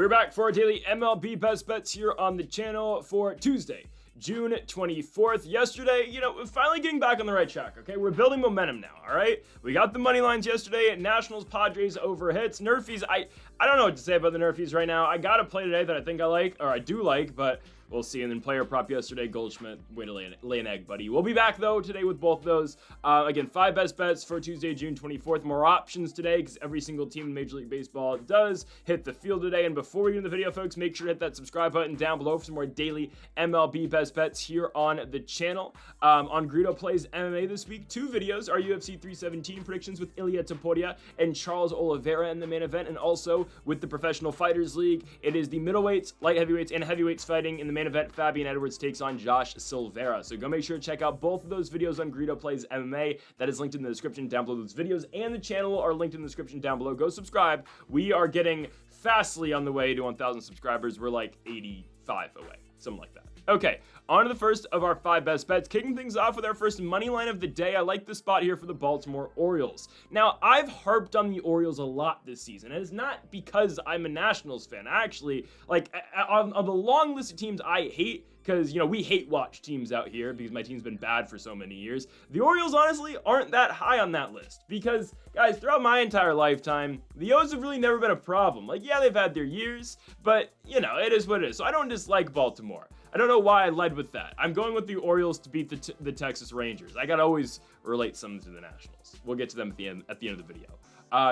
We're back for our daily MLB Best Bets here on the channel for Tuesday, June 24th. Yesterday, finally getting back on the right track, okay? We're building momentum now, all right? We got the money lines yesterday at Nationals, Padres over hits. NRFIs, I don't know what to say about the NRFIs right now. I got a play today that I think I like, or I do like, but we'll see. And then player prop yesterday, Goldschmidt, way to lay an egg, buddy. We'll be back, though, today with both of those. Again, 5 best bets for Tuesday, June 24th. More options today because every single team in Major League Baseball does hit the field today. And before we get into the video, folks, make sure to hit that subscribe button down below for some more daily MLB best bets here on the channel. On Greedo Plays MMA this week, 2 videos. Our UFC 317 predictions with Ilia Topuria and Charles Oliveira in the main event. And also with the Professional Fighters League, it is the middleweights, light heavyweights, and heavyweights fighting in the main event. Fabian Edwards takes on Josh Silveira. So go make sure to check out both of those videos on Greedo Plays MMA. That is linked in the description down below. Those videos and the channel are linked in the description down below. Go subscribe. We are getting fastly on the way to 1,000 subscribers. We're like 85 away, something like that. Okay, on to the first of our 5 best bets. Kicking things off with our first money line of the day. I like the spot here for the Baltimore Orioles. Now, I've harped on the Orioles a lot this season, and it's not because I'm a Nationals fan. I actually, on the long list of teams I hate, because, we hate watch teams out here because my team's been bad for so many years. The Orioles, honestly, aren't that high on that list because, guys, throughout my entire lifetime, the O's have really never been a problem. They've had their years, but, it is what it is. So I don't dislike Baltimore. I don't know why I led with that. I'm going with the Orioles to beat the Texas Rangers. I gotta always relate something to the Nationals. We'll get to them at the end of the video.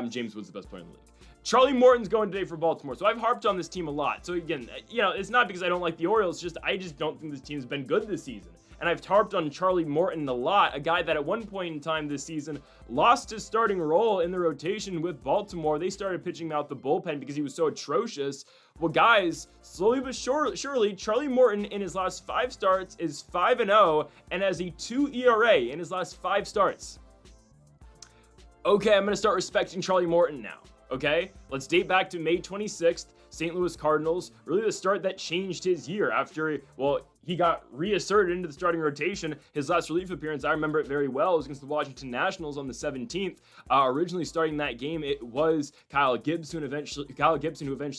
James Wood's the best player in the league. Charlie Morton's going today for Baltimore, so I've harped on this team a lot. So again, it's not because I don't like the Orioles, I just don't think this team's been good this season. And I've harped on Charlie Morton a lot, a guy that at one point in time this season lost his starting role in the rotation with Baltimore. They started pitching him out the bullpen because he was so atrocious. Well, guys, slowly but surely, Charlie Morton in his last 5 starts is 5-0 and has a 2 ERA in his last 5 starts. Okay, I'm going to start respecting Charlie Morton now. Okay, let's date back to May 26th, St. Louis Cardinals, really the start that changed his year after, he got reasserted into the starting rotation. His last relief appearance, I remember it very well, was against the Washington Nationals on the 17th. Originally starting that game, it was Kyle Gibson, who eventually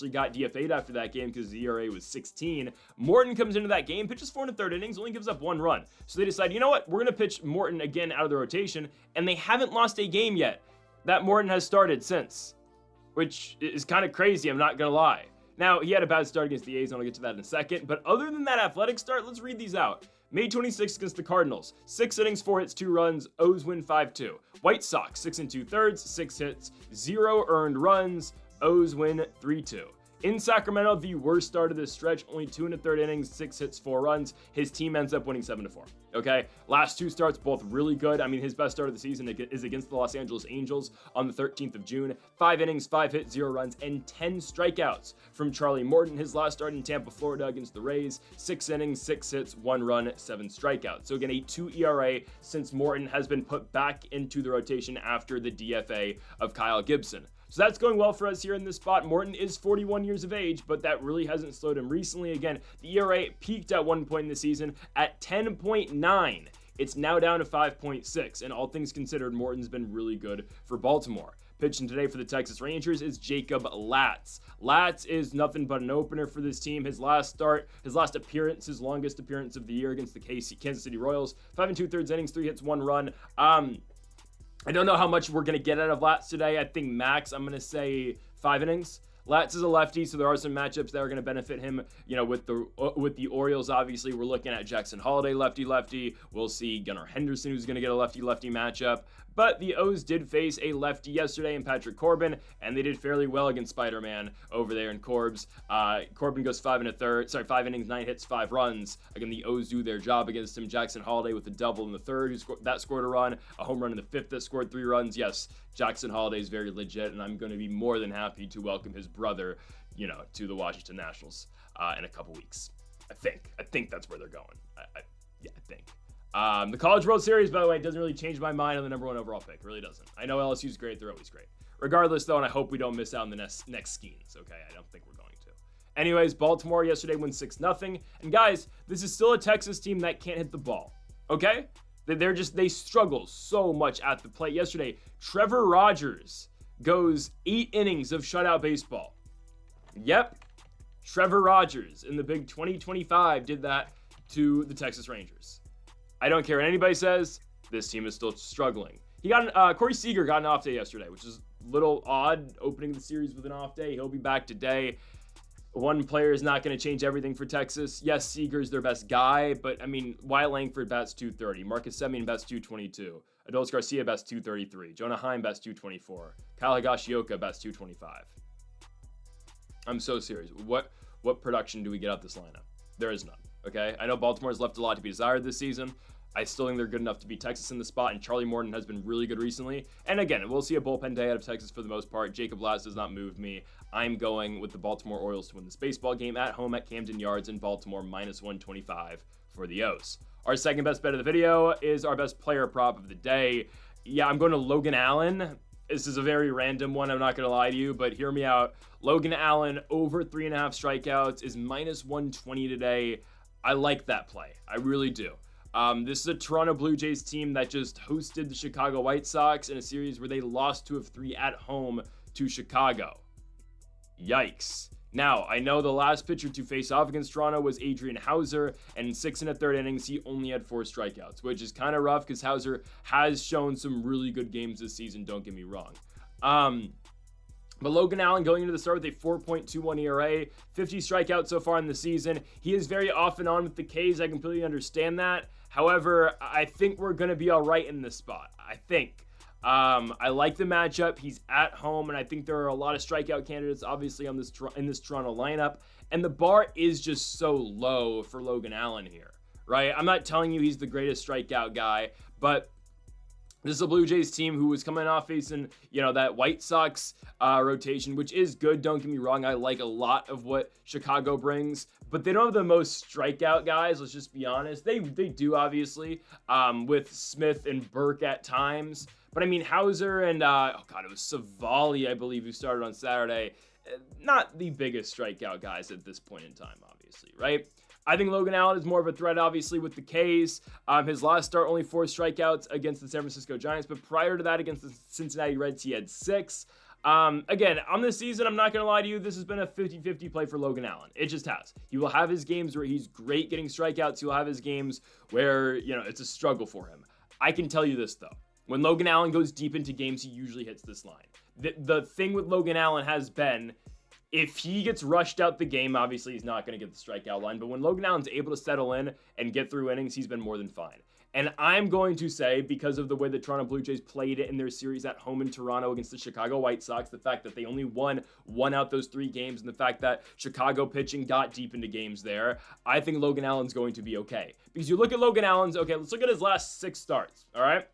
got DFA'd after that game because the ERA was 16. Morton comes into that game, pitches 4 1/3 innings, only gives up 1 run. So they decide, you know what, we're going to pitch Morton again out of the rotation, and they haven't lost a game yet that Morton has started since, which is kind of crazy, I'm not going to lie. Now, he had a bad start against the A's, and I'll get to that in a second, but other than that athletic start, let's read these out. May 26th against the Cardinals, 6 innings, 4 hits, 2 runs, O's win 5-2. White Sox, 6 2/3, 6 hits, 0 earned runs, O's win 3-2. In Sacramento, the worst start of this stretch, only 2 1/3 innings, 6 hits, 4 runs. His team ends up winning 7-4. Okay, last 2 starts, both really good. I mean, his best start of the season is against the Los Angeles Angels on the 13th of June. 5 innings, 5 hits, 0 runs, and 10 strikeouts from Charlie Morton. His last start in Tampa, Florida against the Rays, 6 innings, 6 hits, 1 run, 7 strikeouts. So again, a 2 ERA since Morton has been put back into the rotation after the DFA of Kyle Gibson. So that's going well for us here in this spot. Morton is 41 years of age, but that really hasn't slowed him recently. Again, the ERA peaked at one point in the season at 10.9. It's now down to 5.6, and all things considered, Morton's been really good for Baltimore. Pitching today for the Texas Rangers is Jacob Latz. Latz is nothing but an opener for this team. His last appearance, his longest appearance of the year against the Kansas City Royals. 5 2/3 innings, 3 hits, 1 run. I don't know how much we're going to get out of Latz today. I think max, I'm going to say 5 innings. Latz is a lefty, so there are some matchups that are going to benefit him. With the Orioles, obviously, we're looking at Jackson Holliday, lefty-lefty. We'll see Gunnar Henderson, who's going to get a lefty-lefty matchup. But the O's did face a lefty yesterday in Patrick Corbin, and they did fairly well against Spider-Man over there in Corbs. Corbin goes 5 innings, 9 hits, 5 runs. Again, the O's do their job against him. Jackson Holliday with a double in the 3rd, that scored a run. A home run in the 5th that scored 3 runs. Yes, Jackson Holliday is very legit, and I'm going to be more than happy to welcome his brother, to the Washington Nationals in a couple weeks. I think that's where they're going. I think. The College World Series, by the way, doesn't really change my mind on the #1 overall pick. It really doesn't. I know LSU's great. They're always great. Regardless, though, and I hope we don't miss out on the next Skeens, okay? I don't think we're going to. Anyways, Baltimore yesterday won 6-0. And guys, this is still a Texas team that can't hit the ball, okay? They struggle so much at the plate. Yesterday, Trevor Rogers goes 8 innings of shutout baseball. Yep, Trevor Rogers in the big 2025 did that to the Texas Rangers. I don't care what anybody says, this team is still struggling. Corey Seager got an off day yesterday, which is a little odd, opening the series with an off day. He'll be back today. One player is not going to change everything for Texas. Yes, Seager's their best guy, but I mean, Wyatt Langford bats 230. Marcus Semien bats 222. Adolis Garcia bats 233. Jonah Heim bats 224. Kyle Higashioka bats 225. I'm so serious. What production do we get out this lineup? There is none, okay? I know Baltimore's left a lot to be desired this season. I still think they're good enough to beat Texas in the spot, and Charlie Morton has been really good recently. And again, we'll see a bullpen day out of Texas for the most part. Jacob Laz does not move me. I'm going with the Baltimore Orioles to win this baseball game at home at Camden Yards in Baltimore, minus 125 for the O's. Our second best bet of the video is our best player prop of the day. Yeah, I'm going to Logan Allen. This is a very random one, I'm not going to lie to you, but hear me out. Logan Allen over 3.5 strikeouts is minus 120 today. I like that play. I really do. This is a Toronto Blue Jays team that just hosted the Chicago White Sox in a series where they lost 2 of 3 at home to Chicago. Yikes. Now, I know the last pitcher to face off against Toronto was Adrian Hauser, and in 6 1/3 innings, he only had 4 strikeouts, which is kind of rough because Hauser has shown some really good games this season, don't get me wrong. But Logan Allen going into the start with a 4.21 ERA, 50 strikeouts so far in the season. He is very off and on with the K's. I completely understand that. However, I think we're going to be all right in this spot. I think. I like the matchup. He's at home, and I think there are a lot of strikeout candidates, obviously, in this Toronto lineup. And the bar is just so low for Logan Allen here, right? I'm not telling you he's the greatest strikeout guy, but this is a Blue Jays team who was coming off facing, that White Sox rotation, which is good. Don't get me wrong. I like a lot of what Chicago brings, but they don't have the most strikeout guys. Let's just be honest. They do, obviously, with Smith and Burke at times. But I mean, Hauser and, it was Savali, I believe, who started on Saturday. Not the biggest strikeout guys at this point in time, obviously, right? I think Logan Allen is more of a threat, obviously, with the K's. His last start, only 4 strikeouts against the San Francisco Giants, but prior to that, against the Cincinnati Reds, he had 6. Again, on this season, I'm not going to lie to you, this has been a 50-50 play for Logan Allen. It just has. He will have his games where he's great getting strikeouts. He will have his games where, it's a struggle for him. I can tell you this, though. When Logan Allen goes deep into games, he usually hits this line. The thing with Logan Allen has been, if he gets rushed out the game, obviously he's not going to get the strikeout line. But when Logan Allen's able to settle in and get through innings, he's been more than fine. And I'm going to say, because of the way the Toronto Blue Jays played it in their series at home in Toronto against the Chicago White Sox, the fact that they only won 1 out those 3 games, and the fact that Chicago pitching got deep into games there, I think Logan Allen's going to be okay. Because you look at Logan Allen's, let's look at his last 6 starts, all right?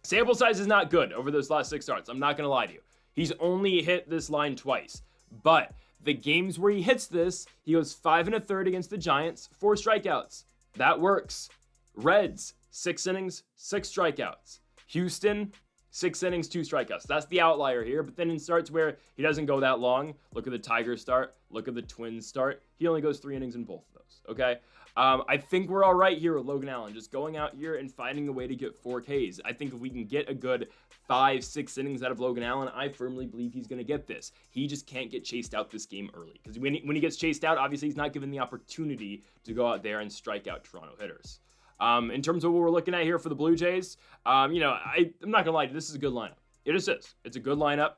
Sample size is not good over those last 6 starts. I'm not going to lie to you. He's only hit this line twice. But the games where he hits this, he goes 5 1/3 against the Giants, 4 strikeouts. That works. Reds, 6 innings, 6 strikeouts. Houston, 6 innings, 2 strikeouts. That's the outlier here. But then in starts where he doesn't go that long, look at the Tigers start, look at the Twins start. He only goes 3 innings in both of those, okay? I think we're all right here with Logan Allen, just going out here and finding a way to get 4 Ks. I think if we can get a good 5-6 innings out of Logan Allen, I firmly believe he's going to get this. He just can't get chased out this game early. Because when he gets chased out, obviously he's not given the opportunity to go out there and strike out Toronto hitters. In terms of what we're looking at here for the Blue Jays, I'm not going to lie to you, this is a good lineup. It just is. It's a good lineup.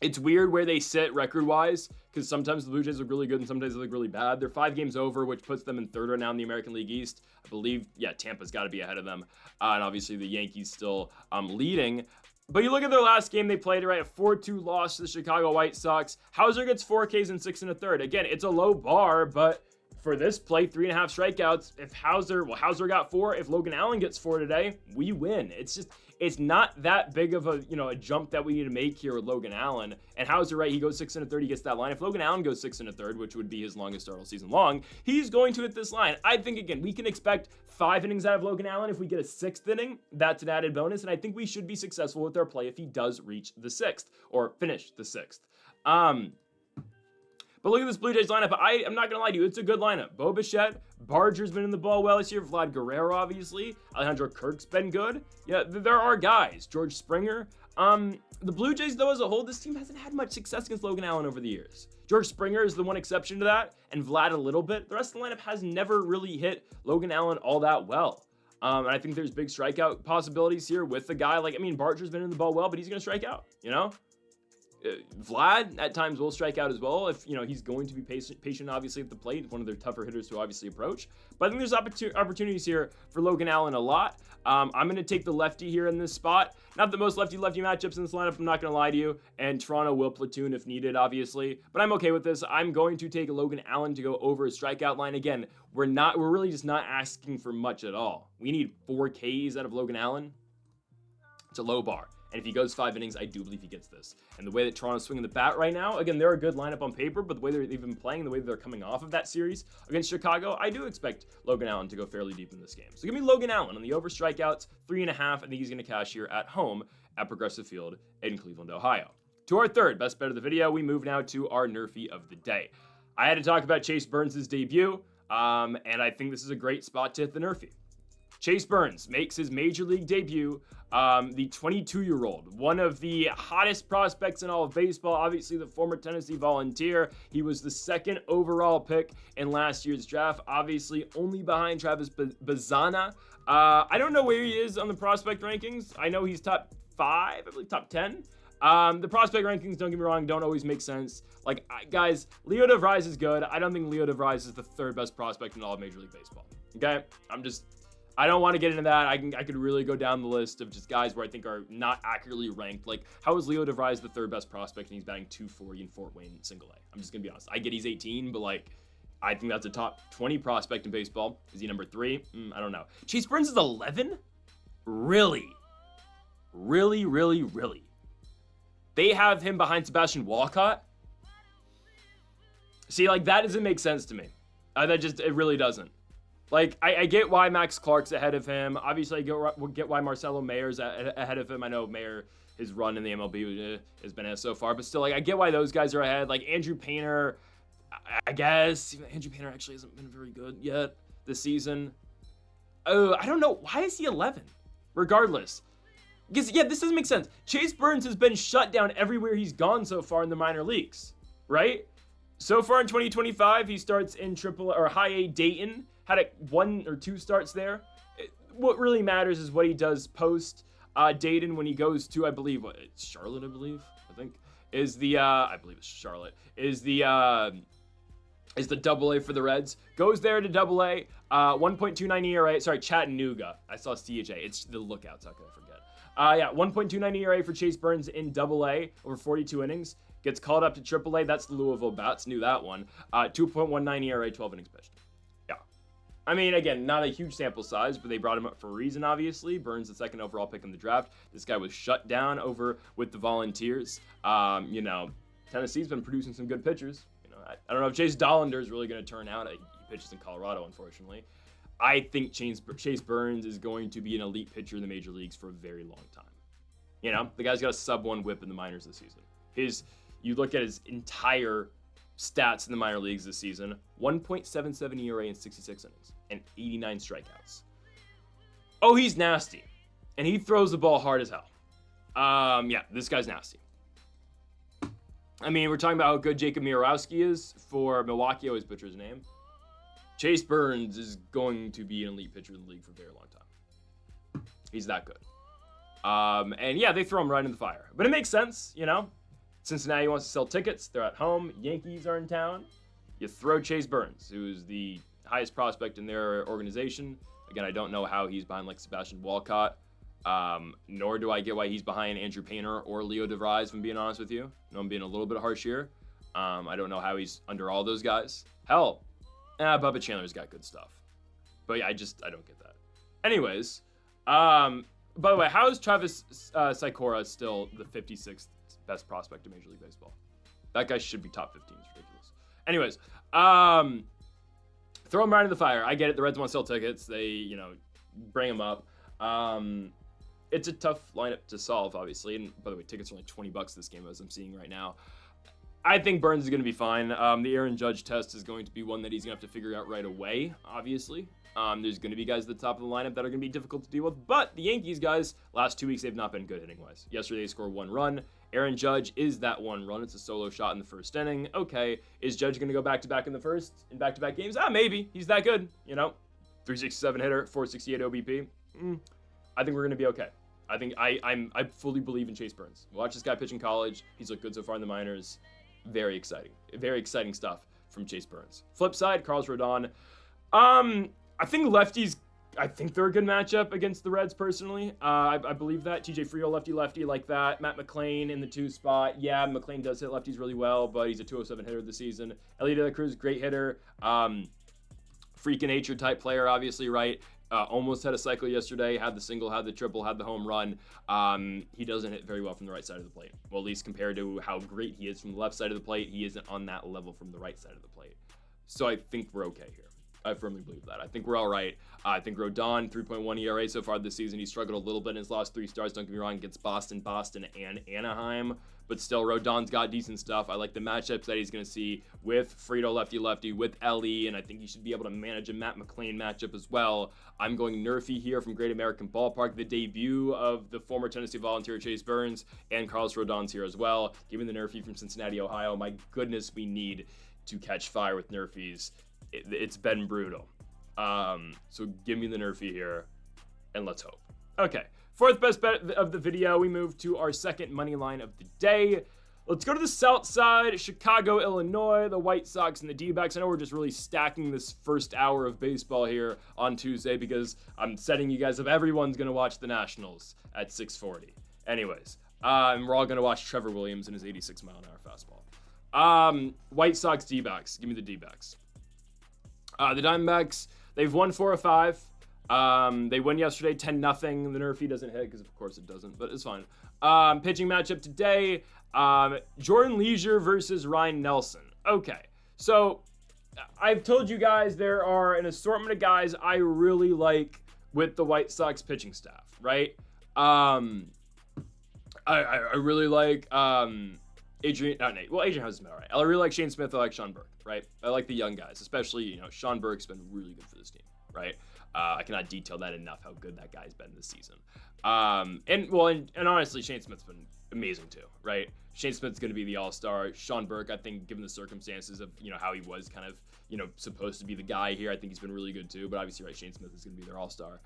It's weird where they sit record-wise, because sometimes the Blue Jays look really good and sometimes they look really bad. They're 5 games over, which puts them in 3rd right now in the American League East. I believe, Tampa's got to be ahead of them. And obviously the Yankees still leading. But you look at their last game they played, right? A 4-2 loss to the Chicago White Sox. Hauser gets 4 Ks in 6 1/3. Again, it's a low bar, but for this play, 3.5 strikeouts. If Hauser got 4. If Logan Allen gets 4 today, we win. It's not that big of a jump that we need to make here with Logan Allen. And Hauser, right, he goes 6 1/3, he gets that line. If Logan Allen goes 6 1/3, which would be his longest start all season long, he's going to hit this line. I think, again, we can expect 5 innings out of Logan Allen. If we get a 6th inning, that's an added bonus. And I think we should be successful with our play if he does reach the 6th or finish the 6th. But look at this Blue Jays lineup. I'm not going to lie to you. It's a good lineup. Bo Bichette, Barger's been in the ball well this year. Vlad Guerrero, obviously. Alejandro Kirk's been good. Yeah, there are guys. George Springer. The Blue Jays, though, as a whole, this team hasn't had much success against Logan Allen over the years. George Springer is the one exception to that, and Vlad a little bit. The rest of the lineup has never really hit Logan Allen all that well. And I think there's big strikeout possibilities here with the guy. Like, I mean, Barcher's been in the ball well, but he's going to strike out, you know? Vlad at times will strike out as well if, you know, he's going to be patient obviously at the plate. One of their tougher hitters to obviously approach. But I think there's opportunities here for Logan Allen a lot. I'm going to take the lefty here in this spot. Not the most lefty-lefty matchups in this lineup, I'm not going to lie to you. And Toronto will platoon if needed, obviously. But I'm okay with this. I'm going to take Logan Allen to go over his strikeout line. Again, we're really just not asking for much at all. We need 4 Ks out of Logan Allen. It's a low bar. And if he goes 5 innings, I do believe he gets this. And the way that Toronto's swinging the bat right now, again, they're a good lineup on paper, but the way they've been playing, the way they're coming off of that series against Chicago, I do expect Logan Allen to go fairly deep in this game. So give me Logan Allen on the over strikeouts, 3.5. I think he's going to cash here at home at Progressive Field in Cleveland, Ohio. To our third best bet of the video, we move now to our NRFI of the day. I had to talk about Chase Burns' debut, and I think this is a great spot to hit the NRFI. Chase Burns makes his major league debut. The 22-year-old, one of the hottest prospects in all of baseball, obviously the former Tennessee Volunteer. He was the 2nd overall pick in last year's draft, obviously only behind Travis Bazzana. I don't know where he is on the prospect rankings. I know he's top 5, I believe top 10. The prospect rankings, don't get me wrong, don't always make sense. Like, guys, Leo DeVries is good. I don't think Leo DeVries is the 3rd best prospect in all of Major League Baseball. Okay? I don't want to get into that. I could really go down the list of just guys where I think are not accurately ranked. Like, how is Leo DeVries the 3rd best prospect and he's batting .240 in Fort Wayne single A? I'm just going to be honest. I get he's 18, but like, I think that's a top 20 prospect in baseball. Is he number 3? I don't know. Chase Burns is 11? Really? Really, really, really? They have him behind Sebastian Walcott? See, like, that doesn't make sense to me. It really doesn't. Like, I get why Max Clark's ahead of him. Obviously, I get why Marcelo Mayer's ahead of him. I know Mayer, his run in the MLB has been so far, but still, like, I get why those guys are ahead. Like, Andrew Painter, I guess. Andrew Painter actually hasn't been very good yet this season. Oh, I don't know. Why is he 11? Regardless. Because, yeah, this doesn't make sense. Chase Burns has been shut down everywhere he's gone so far in the minor leagues, right? So far in 2025, he starts in High A Dayton. Had 1 or 2 starts there. What really matters is what he does post Dayton when he goes to, I believe, it's Charlotte, I think, is the, I believe it's Charlotte, is the AA for the Reds. Goes there to AA, 1.29 ERA, sorry, Chattanooga. I saw CHA, it's the Lookouts, how could I forget? Yeah, 1.29 ERA for Chase Burns in AA over 42 innings. Gets called up to AAA, that's the Louisville Bats, knew that one. 2.19 ERA, 12 innings pitched. I mean, again, not a huge sample size, but they brought him up for a reason, obviously. Burns, the 2nd overall pick in the draft. This guy was shut down over with the Volunteers. You know, Tennessee's been producing some good pitchers. You know, I don't know if Chase Dollander is really going to turn out. He pitches in Colorado, unfortunately. I think Chase Burns is going to be an elite pitcher in the major leagues for a very long time. You know, the guy's got a sub-1 whip in the minors this season. You look at his entire stats in the minor leagues this season, 1.77 ERA in 66 innings and 89 strikeouts. Oh, he's nasty. And he throws the ball hard as hell. Yeah, this guy's nasty. I mean, we're talking about how good Jacob Mirowski is for Milwaukee. I always butcher his name. Chase Burns is going to be an elite pitcher in the league for a very long time. He's that good. And yeah, they throw him right in the fire. But it makes sense, you know. Cincinnati wants to sell tickets. They're at home. Yankees are in town. You throw Chase Burns, who's the highest prospect in their organization. Again, I don't know how he's behind like Sebastian Walcott. Nor do I get why he's behind Andrew Painter or Leo DeVries, if I'm being honest with you. I know I'm being a little bit harsh here. I don't know how he's under all those guys. Hell, Bubba Chandler's got good stuff. But yeah, I don't get that. Anyways, by the way, how is Travis Sikora still the 56th best prospect in Major League Baseball? That guy should be top 15. It's ridiculous. Anyways, throw him right in the fire. I get it. The Reds want to sell tickets. They, you know, bring him up. It's a tough lineup to solve, obviously. And by the way, tickets are only $20 this game, as I'm seeing right now. I think Burns is going to be fine. The Aaron Judge test is going to be one that he's going to have to figure out right away, obviously. There's going to be guys at the top of the lineup that are going to be difficult to deal with. But the Yankees, guys, last 2 weeks, they've not been good hitting-wise. Yesterday, they scored 1 run. Aaron Judge is that 1 run. It's a solo shot in the first inning. Okay, is Judge going to go back-to-back in the first, in back-to-back games? Maybe. He's that good, 367 hitter, 468 OBP. I think we're going to be okay. I fully believe in Chase Burns. Watch this guy pitch in college. He's looked good so far in the minors. Very exciting stuff from Chase Burns. Flip side, Carlos Rodon. I think lefties, I think they're a good matchup against the Reds personally. I believe that. TJ Friedl, lefty like that. Matt McClain in the 2 spot. Yeah, McClain does hit lefties really well, but he's a 207 hitter this season. Elliot De La Cruz, great hitter. Freak of nature type player, obviously, right? Almost had a cycle yesterday, had the single, had the triple, had the home run. He doesn't hit very well from the right side of the plate. Well, at least compared to how great he is from the left side of the plate, he isn't on that level from the right side of the plate. So I think we're okay here. I firmly believe that. I think we're all right. I think Rodon, 3.1 ERA so far this season. He struggled a little bit in his last 3 starts. Don't get me wrong, against Boston, and Anaheim. But still, Rodon's got decent stuff. I like the matchups that he's going to see with Friedl, lefty, with Ellie, and I think he should be able to manage a Matt McClain matchup as well. I'm going NRFI here from Great American Ballpark, the debut of the former Tennessee Volunteer Chase Burns, and Carlos Rodon's here as well. Give me the NRFI from Cincinnati, Ohio. My goodness, we need to catch fire with NRFIs. It's been brutal. So give me the NRFI here, and let's hope. Okay, 4th best bet of the video. We move to our second money line of the day. Let's go to the south side, Chicago, Illinois, the White Sox and the D-backs. I know we're just really stacking this first hour of baseball here on Tuesday because I'm setting you guys up. Everyone's going to watch the Nationals at 6:40. Anyways, we're all going to watch Trevor Williams and his 86-mile-an-hour fastball. White Sox, D-backs. Give me the D-backs. The Diamondbacks, they've won 4 of 5. They win yesterday 10-0. The NRFI doesn't hit because, of course, it doesn't, but it's fine. Pitching matchup today, Jordan Leisure versus Ryan Nelson. Okay, so I've told you guys there are an assortment of guys I really like with the White Sox pitching staff, right? I really like Adrian House's been all right. I really like Shane Smith. I like Sean Burke, right? I like the young guys, especially, Sean Burke's been really good for this team, right? I cannot detail that enough how good that guy's been this season. And honestly, Shane Smith's been amazing too, right? Shane Smith's going to be the all-star. Sean Burke, I think, given the circumstances of, how he was kind of, supposed to be the guy here, I think he's been really good too. But obviously, right, Shane Smith is going to be their all-star.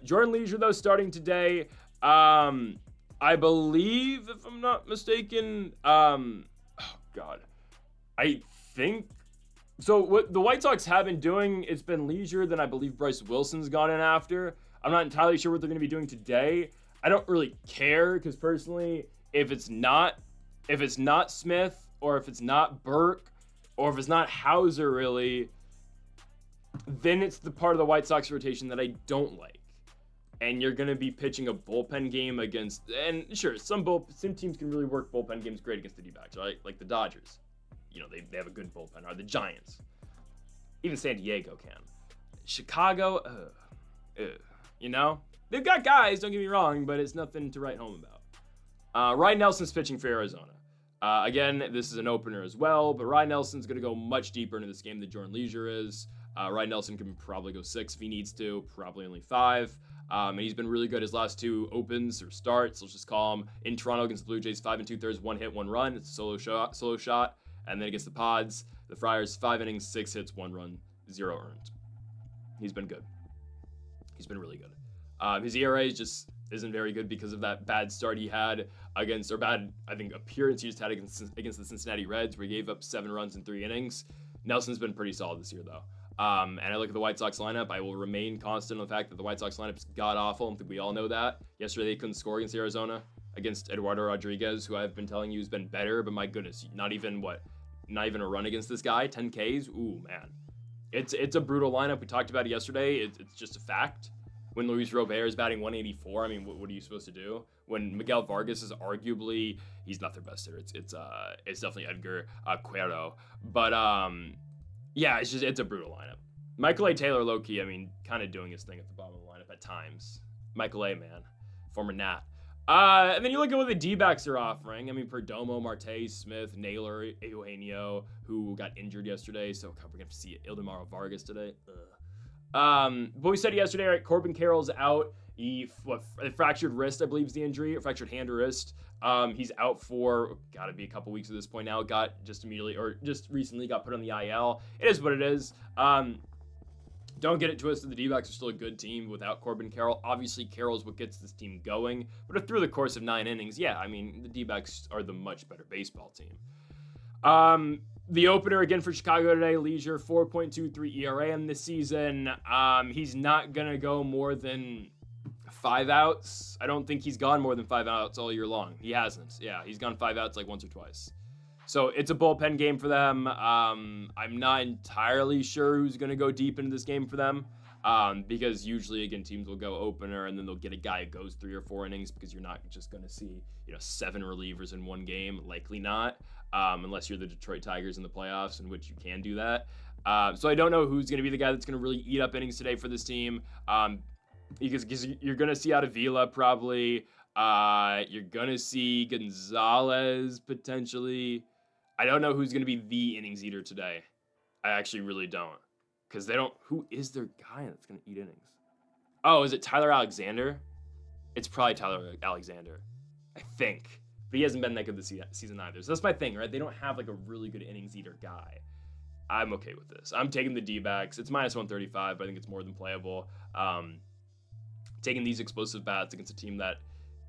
Jordan Leisure, though, starting today. I believe, if I'm not mistaken, I think. So what the White Sox have been doing, it's been Leisure, then I believe Bryce Wilson's gone in after. I'm not entirely sure what they're going to be doing today. I don't really care because personally, if it's not Smith or if it's not Burke or if it's not Hauser really, then it's the part of the White Sox rotation that I don't like. And you're going to be pitching a bullpen game against, and sure, some teams can really work bullpen games great against the D-backs, right? Like the Dodgers. They have a good bullpen, or the Giants. Even San Diego can. Chicago, they've got guys, don't get me wrong, but it's nothing to write home about. Ryan Nelson's pitching for Arizona. Again, this is an opener as well, but Ryan Nelson's going to go much deeper into this game than Jordan Leisure is. Ryan Nelson can probably go 6 if he needs to, probably only 5. And he's been really good his last 2 opens or starts, let's just call them. In Toronto against the Blue Jays, 5 2/3, 1 hit, 1 run. It's a solo shot. And then against the Pods, the Friars, 5 innings, 6 hits, 1 run, 0 earned. He's been good. He's been really good. His ERA just isn't very good because of that bad start he had against, or bad, I think, appearance he just had against the Cincinnati Reds, where he gave up 7 runs in 3 innings. Nelson's been pretty solid this year, though. And I look at the White Sox lineup. I will remain constant on the fact that the White Sox lineup is god-awful. I think we all know that. Yesterday, they couldn't score against Arizona, against Eduardo Rodriguez, who I've been telling you has been better, but my goodness, not even a run against this guy, 10 Ks. Ooh, man. It's a brutal lineup. We talked about it yesterday. It's just a fact. When Luis Robert is batting 184, I mean, what are you supposed to do? When Miguel Vargas is arguably, he's not their best hitter. It's definitely Edgar Cuero. But yeah, it's a brutal lineup. Michael A. Taylor, low-key, I mean, kind of doing his thing at the bottom of the lineup at times. Michael A., man, former Nat. And then you look at what the D-backs are offering. I mean, Perdomo, Marte, Smith, Naylor, Eugenio, who got injured yesterday. So we're gonna have to see Ildemaro Vargas today. But we said yesterday, right? Corbin Carroll's out. He fractured wrist, I believe, is the injury. Or fractured hand or wrist. He's out for gotta be a couple weeks at this point now. Got just recently got put on the IL. It is what it is. Don't get it twisted. The D-backs are still a good team without Corbin Carroll. Obviously, Carroll's what gets this team going. But if through the course of 9 innings, yeah, I mean, the D-backs are the much better baseball team. The opener again for Chicago today, Leisure, 4.23 ERA in this season. He's not going to go more than 5 outs. I don't think he's gone more than 5 outs all year long. He hasn't. Yeah, he's gone 5 outs like once or twice. So it's a bullpen game for them. I'm not entirely sure who's going to go deep into this game for them because usually, again, teams will go opener and then they'll get a guy who goes 3 or 4 innings because you're not just going to see 7 relievers in one game. Likely not, unless you're the Detroit Tigers in the playoffs, in which you can do that. So I don't know who's going to be the guy that's going to really eat up innings today for this team because you're going to see out of Avila probably. You're going to see Gonzalez potentially. I don't know who's going to be the innings eater today. I actually really don't. Because who is their guy that's going to eat innings? Oh, is it Tyler Alexander? It's probably Tyler Alexander. I think. But he hasn't been that good this season either. So that's my thing, right? They don't have like a really good innings eater guy. I'm okay with this. I'm taking the D-backs. It's minus 135, but I think it's more than playable. Taking these explosive bats against a team that,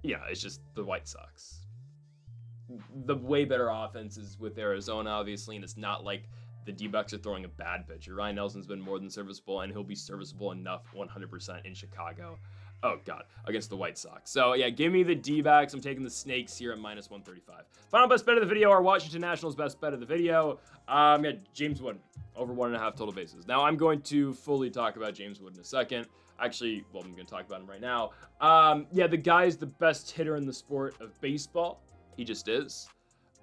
it's just the White Sox. The way better offense is with Arizona, obviously, and it's not like the D-backs are throwing a bad pitcher. Ryan Nelson's been more than serviceable, and he'll be serviceable enough 100% in Chicago. Oh, God, against the White Sox. So, yeah, give me the D-backs. I'm taking the Snakes here at minus 135. Final best bet of the video, our Washington Nationals best bet of the video. James Wood, over 1.5 total bases. Now, I'm going to fully talk about James Wood in a second. Actually, I'm going to talk about him right now. The guy's the best hitter in the sport of baseball. He just is.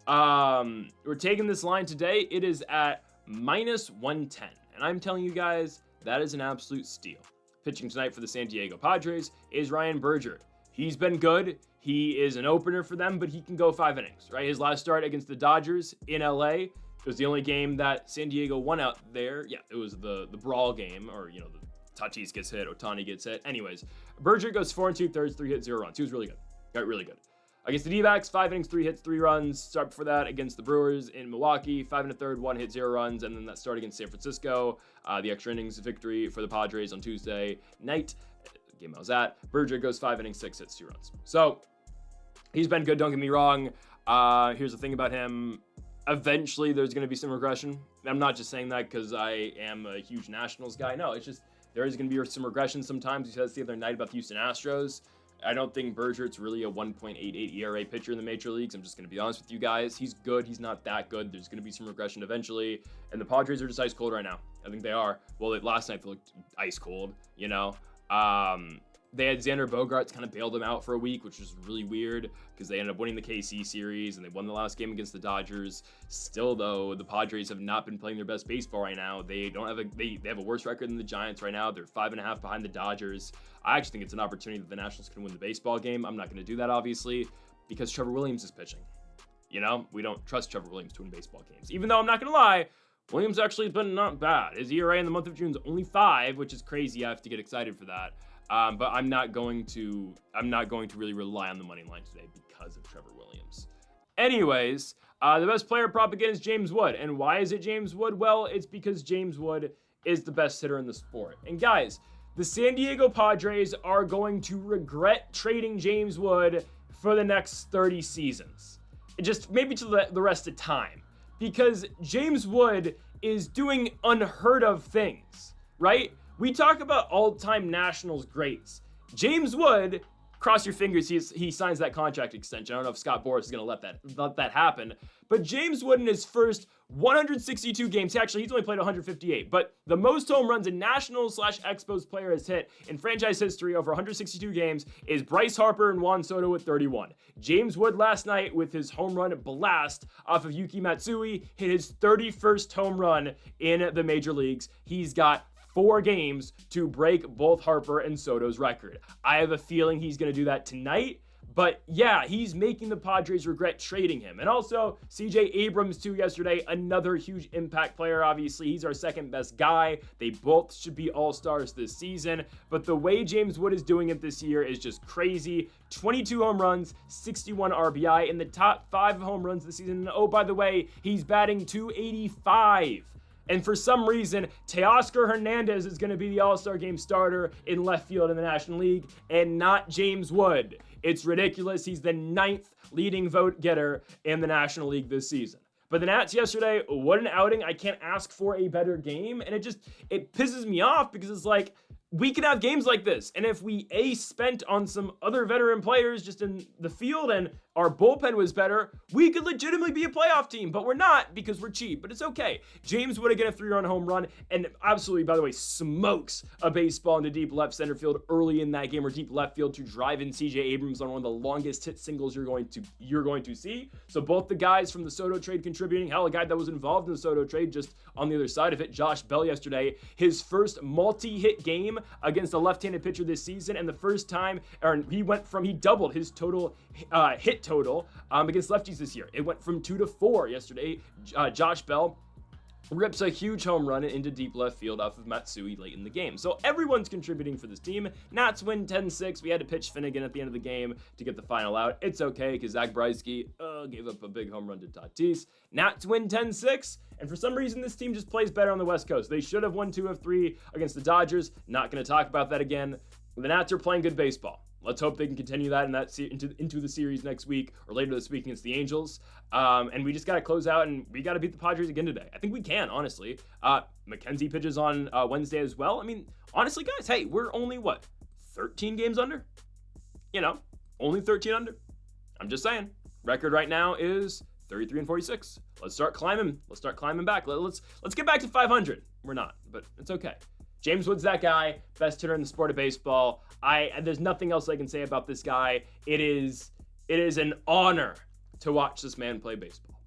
We're taking this line today. It is at minus 110. And I'm telling you guys, that is an absolute steal. Pitching tonight for the San Diego Padres is Ryan Berger. He's been good. He is an opener for them, but he can go 5 innings, right? His last start against the Dodgers in LA, it was the only game that San Diego won out there. Yeah, it was the brawl game, or, the Tatis gets hit, Ohtani gets hit. Anyways, Berger goes 4 2/3, 3 hits, 0 runs. He was really good. Got really good. Against the D-backs, 5 innings, 3 hits, 3 runs. Start before that against the Brewers in Milwaukee, 5 1/3, 1 hit, 0 runs. And then that start against San Francisco, the extra innings victory for the Padres on Tuesday night. Game I was at. Berger goes 5 innings, 6 hits, 2 runs. So he's been good, don't get me wrong. Here's the thing about him. Eventually, there's going to be some regression. I'm not just saying that because I am a huge Nationals guy. No, it's just there is going to be some regression sometimes. We said this the other night about the Houston Astros. I don't think Berger's really a 1.88 ERA pitcher in the major leagues. I'm just going to be honest with you guys. He's good. He's not that good. There's going to be some regression eventually. And the Padres are just ice cold right now. I think they are. Well, last night they looked ice cold, They had Xander Bogaerts kind of bailed them out for a week, which was really weird because they ended up winning the KC series and they won the last game against the Dodgers. Still, though, the Padres have not been playing their best baseball right now. They have a worse record than the Giants right now. They're 5.5 behind the Dodgers. I actually think it's an opportunity that the Nationals can win the baseball game. I'm not going to do that, obviously, because Trevor Williams is pitching. We don't trust Trevor Williams to win baseball games. Even though I'm not going to lie, Williams actually has been not bad. His ERA in the month of June is only 5, which is crazy. I have to get excited for that. But I'm not going to really rely on the money line today because of Trevor Williams. Anyways, the best player prop again is James Wood. And why is it James Wood? Well, it's because James Wood is the best hitter in the sport. And guys, the San Diego Padres are going to regret trading James Wood for the next 30 seasons. Just maybe to the rest of time. Because James Wood is doing unheard of things, right? We talk about all-time Nationals greats. James Wood, cross your fingers, he signs that contract extension. I don't know if Scott Boras is going to let that happen. But James Wood in his first 162 games, he's only played 158, but the most home runs a Nationals/Expos player has hit in franchise history over 162 games is Bryce Harper and Juan Soto with 31. James Wood last night with his home run blast off of Yuki Matsui hit his 31st home run in the major leagues. He's got 4 games to break both Harper and Soto's record. I have a feeling he's going to do that tonight, But yeah, he's making the Padres regret trading him. And also, CJ Abrams, too, yesterday, another huge impact player, obviously. He's our second best guy. They both should be all-stars this season. But the way James Wood is doing it this year is just crazy. 22 home runs, 61 RBI in the top 5 home runs this season. And oh, by the way, he's batting .285. And for some reason, Teoscar Hernandez is going to be the All-Star Game starter in left field in the National League and not James Wood. It's ridiculous. He's the 9th leading vote getter in the National League this season. But the Nats yesterday, what an outing. I can't ask for a better game. And it pisses me off because it's like, we can have games like this. And if we spent on some other veteran players just in the field and our bullpen was better, we could legitimately be a playoff team, but we're not because we're cheap, but it's okay. James Wood get a 3-run home run and absolutely, by the way, smokes a baseball into deep left center field early in that game, or deep left field, to drive in CJ Abrams on one of the longest hit singles you're going to see. So both the guys from the Soto trade contributing. Hell, a guy that was involved in the Soto trade just on the other side of it, Josh Bell yesterday, his first multi-hit game against a left-handed pitcher this season, and the first time, he doubled his total hit total against lefties this year. It went from 2 to 4 yesterday. Josh Bell rips a huge home run into deep left field off of Matsui late in the game. So everyone's contributing for this team. Nats win 10-6. We had to pitch Finnegan at the end of the game to get the final out. It's okay because Zach Breisky gave up a big home run to Tatis. Nats win 10-6. And for some reason, this team just plays better on the West Coast. They should have won 2 of 3 against the Dodgers. Not going to talk about that again. The Nats are playing good baseball. Let's hope they can continue that into the series next week or later this week against the Angels. And we just got to close out, and we got to beat the Padres again today. I think we can, honestly. McKenzie pitches on Wednesday as well. I mean, honestly, guys, hey, we're only, 13 games under? Only 13 under. I'm just saying. Record right now is 33-46. Let's start climbing. Let's start climbing back. Let's get back to 500. We're not, but it's okay. James Wood's that guy, best hitter in the sport of baseball. There's nothing else I can say about this guy. It is an honor to watch this man play baseball.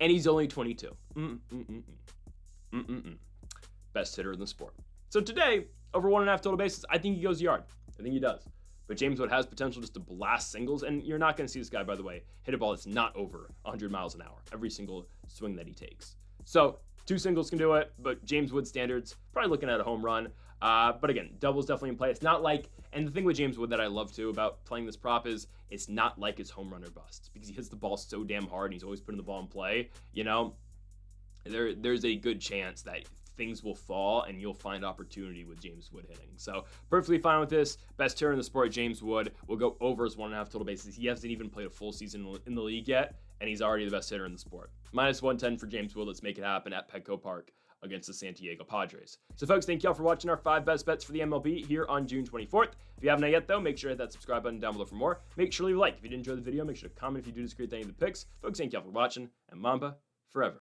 And he's only 22. Best hitter in the sport. So today, over 1.5 total bases, I think he goes yard. I think he does. But James Wood has potential just to blast singles, and you're not going to see this guy, by the way, hit a ball that's not over 100 miles an hour every single swing that he takes. So 2 singles can do it, but James Wood standards, probably looking at a home run. But again, doubles definitely in play. It's not like, and the thing with James Wood that I love too about playing this prop is it's not like his home run or bust, because he hits the ball so damn hard and he's always putting the ball in play. There's a good chance that things will fall and you'll find opportunity with James Wood hitting. So perfectly fine with this. Best hitter in the sport, James Wood, will go over his 1.5 total bases. He hasn't even played a full season in the league yet, and he's already the best hitter in the sport. -110 for James Wood. Let's make it happen at Petco Park against the San Diego Padres. So folks, thank y'all for watching our 5 best bets for the MLB here on June 24th. If you haven't yet though, make sure to hit that subscribe button down below for more. Make sure to leave a like if you did enjoy the video. Make sure to comment if you do disagree with any of the picks. Folks, thank y'all for watching, and Mamba forever.